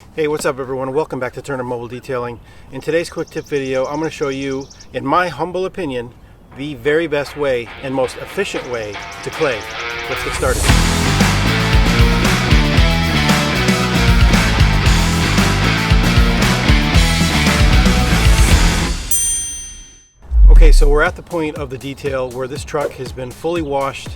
Hey, what's up everyone? Welcome back to Turner Mobile Detailing. In today's quick tip video, I'm going to show you, in my humble opinion, the very best way and most efficient way to clay. Let's get started. Okay, so we're at the point of the detail where this truck has been fully washed.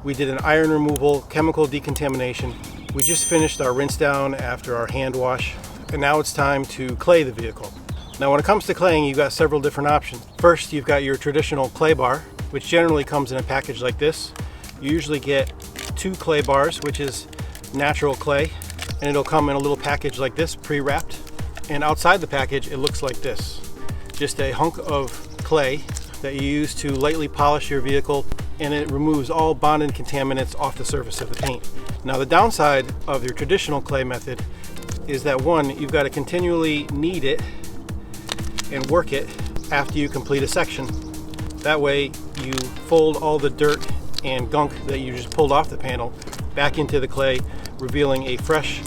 We did an iron removal, chemical decontamination. We just finished our rinse down after our hand wash, and now it's time to clay the vehicle. Now when it comes to claying, you've got several different options. First, you've got your traditional clay bar, which generally comes in a package like this. You usually get 2 clay bars, which is natural clay, and it'll come in a little package like this, pre-wrapped. And outside the package, it looks like this. Just a hunk of clay that you use to lightly polish your vehicle, and it removes all bonded contaminants off the surface of the paint. Now the downside of your traditional clay method is that one, you've got to continually knead it and work it after you complete a section. That way you fold all the dirt and gunk that you just pulled off the panel back into the clay, revealing a fresh,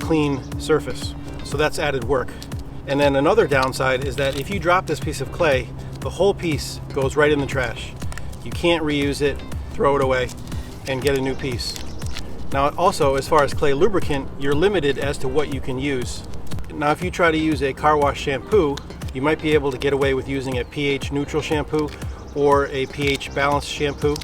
clean surface. So that's added work. And then another downside is that if you drop this piece of clay, the whole piece goes right in the trash. You can't reuse it, throw it away, and get a new piece. Now also, as far as clay lubricant, you're limited as to what you can use. Now if you try to use a car wash shampoo, you might be able to get away with using a pH neutral shampoo or a pH balanced shampoo.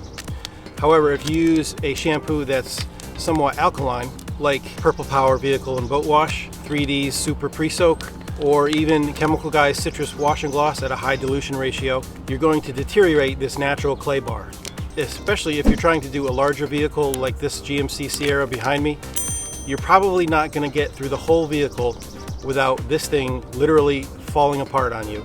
However, if you use a shampoo that's somewhat alkaline, like Purple Power Vehicle and Boat Wash, 3D's Super Pre-Soak, or even Chemical Guy's Citrus Wash and Gloss at a high dilution ratio, you're going to deteriorate this natural clay bar. Especially if you're trying to do a larger vehicle like this GMC Sierra behind me, you're probably not going to get through the whole vehicle without this thing literally falling apart on you.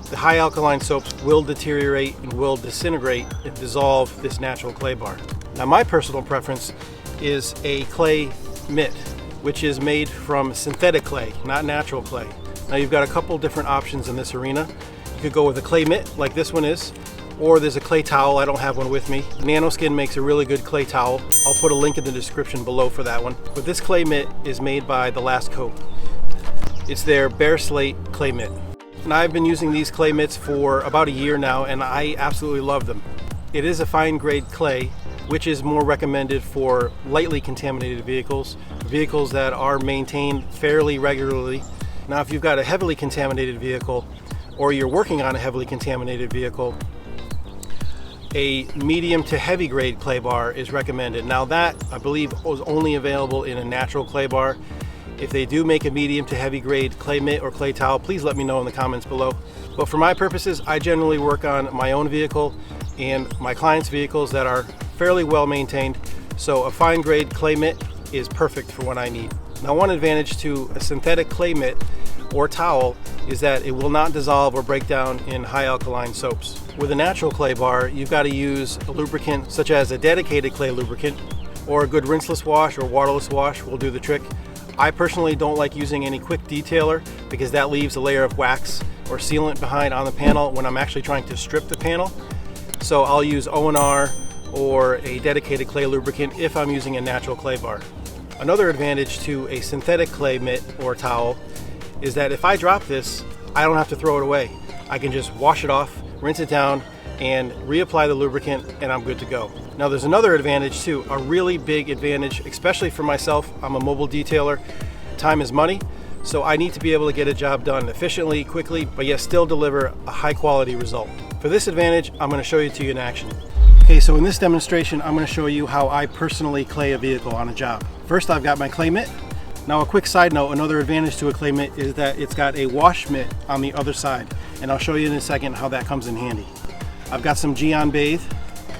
The high alkaline soaps will deteriorate and will disintegrate and dissolve this natural clay bar. Now my personal preference is a clay mitt, which is made from synthetic clay, not natural clay. Now you've got a couple different options in this arena. You could go with a clay mitt like this one is, or there's a clay towel. I don't have one with me. Nanoskin makes a really good clay towel. I'll put a link in the description below for that one. But this clay mitt is made by The Last Coat. It's their Bare Slate Clay Mitt. And I've been using these clay mitts for about a year now, and I absolutely love them. It is a fine grade clay, which is more recommended for lightly contaminated vehicles that are maintained fairly regularly. Now if you've got a heavily contaminated vehicle, or you're working on a heavily contaminated vehicle, a medium to heavy grade clay bar is recommended. Now that, I believe, was only available in a natural clay bar. If they do make a medium to heavy grade clay mitt or clay towel, please let me know in the comments below. But for my purposes, I generally work on my own vehicle and my clients' vehicles that are fairly well maintained. So a fine grade clay mitt is perfect for what I need. Now one advantage to a synthetic clay mitt or towel is that it will not dissolve or break down in high alkaline soaps. With a natural clay bar, you've got to use a lubricant such as a dedicated clay lubricant, or a good rinseless wash or waterless wash will do the trick. I personally don't like using any quick detailer because that leaves a layer of wax or sealant behind on the panel when I'm actually trying to strip the panel. So I'll use O&R or a dedicated clay lubricant if I'm using a natural clay bar. Another advantage to a synthetic clay mitt or towel is that if I drop this, I don't have to throw it away. I can just wash it off, rinse it down, and reapply the lubricant, and I'm good to go. Now there's another advantage too, a really big advantage, especially for myself. I'm a mobile detailer. Time is money, so I need to be able to get a job done efficiently, quickly, but yet still deliver a high quality result. For this advantage, I'm going to show it to you in action. Okay, so in this demonstration, I'm going to show you how I personally clay a vehicle on a job. First, I've got my clay mitt. Now a quick side note, another advantage to a clay mitt is that it's got a wash mitt on the other side, and I'll show you in a second how that comes in handy. I've got some Geon Bathe,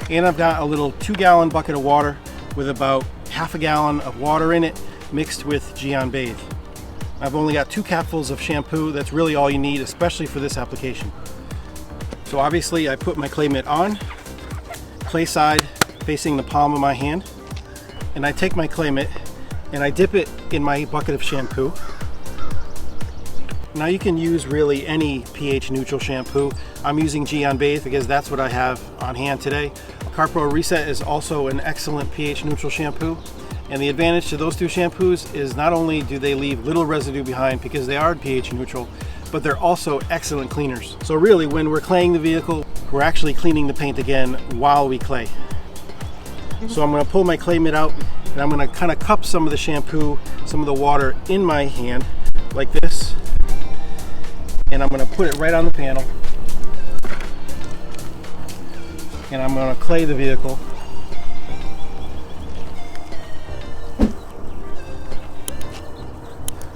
and I've got a little 2-gallon bucket of water with about half a gallon of water in it mixed with Geon Bathe. I've only got 2 capfuls of shampoo. That's really all you need, especially for this application. So obviously I put my clay mitt on, clay side facing the palm of my hand, and I take my clay mitt and I dip it in my bucket of shampoo. Now you can use really any pH neutral shampoo. I'm using Geon Bathe because that's what I have on hand today. CarPro Reset is also an excellent pH neutral shampoo. And the advantage to those two shampoos is not only do they leave little residue behind because they are pH neutral, but they're also excellent cleaners. So really, when we're claying the vehicle, we're actually cleaning the paint again while we clay. So I'm going to pull my clay mitt out, and I'm going to kind of cup some of the shampoo, some of the water in my hand like this, and I'm going to put it right on the panel, and I'm going to clay the vehicle.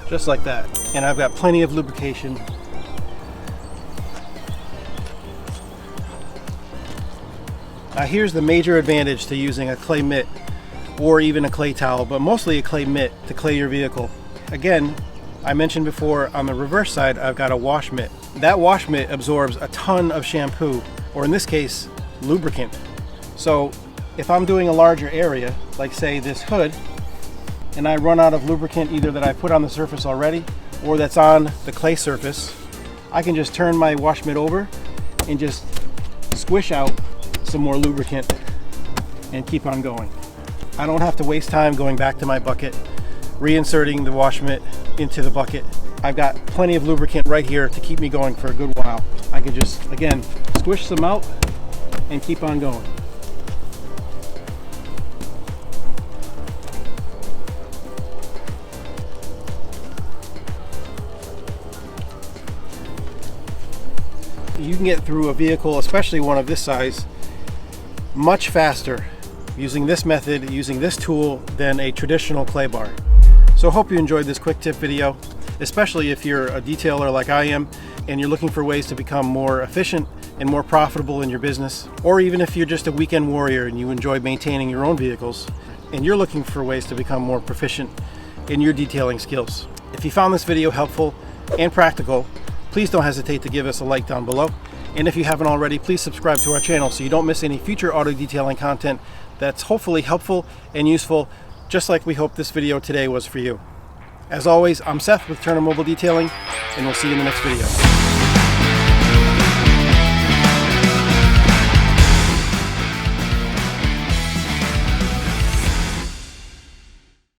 Just like that. And I've got plenty of lubrication. Now here's the major advantage to using a clay mitt or even a clay towel, but mostly a clay mitt to clay your vehicle. Again, I mentioned before, on the reverse side I've got a wash mitt. That wash mitt absorbs a ton of shampoo, or in this case, lubricant. So if I'm doing a larger area, like say this hood, and I run out of lubricant either that I put on the surface already or that's on the clay surface, I can just turn my wash mitt over and just squish out some more lubricant and keep on going. I don't have to waste time going back to my bucket, reinserting the wash mitt into the bucket. I've got plenty of lubricant right here to keep me going for a good while. I can just, again, squish some out and keep on going. You can get through a vehicle, especially one of this size, much faster using this method, using this tool, than a traditional clay bar. So I hope you enjoyed this quick tip video, especially if you're a detailer like I am and you're looking for ways to become more efficient and more profitable in your business, or even if you're just a weekend warrior and you enjoy maintaining your own vehicles and you're looking for ways to become more proficient in your detailing skills. If you found this video helpful and practical, please don't hesitate to give us a like down below. And if you haven't already, please subscribe to our channel so you don't miss any future auto detailing content that's hopefully helpful and useful, just like we hope this video today was for you. As always, I'm Seth with Turner Mobile Detailing, and we'll see you in the next video.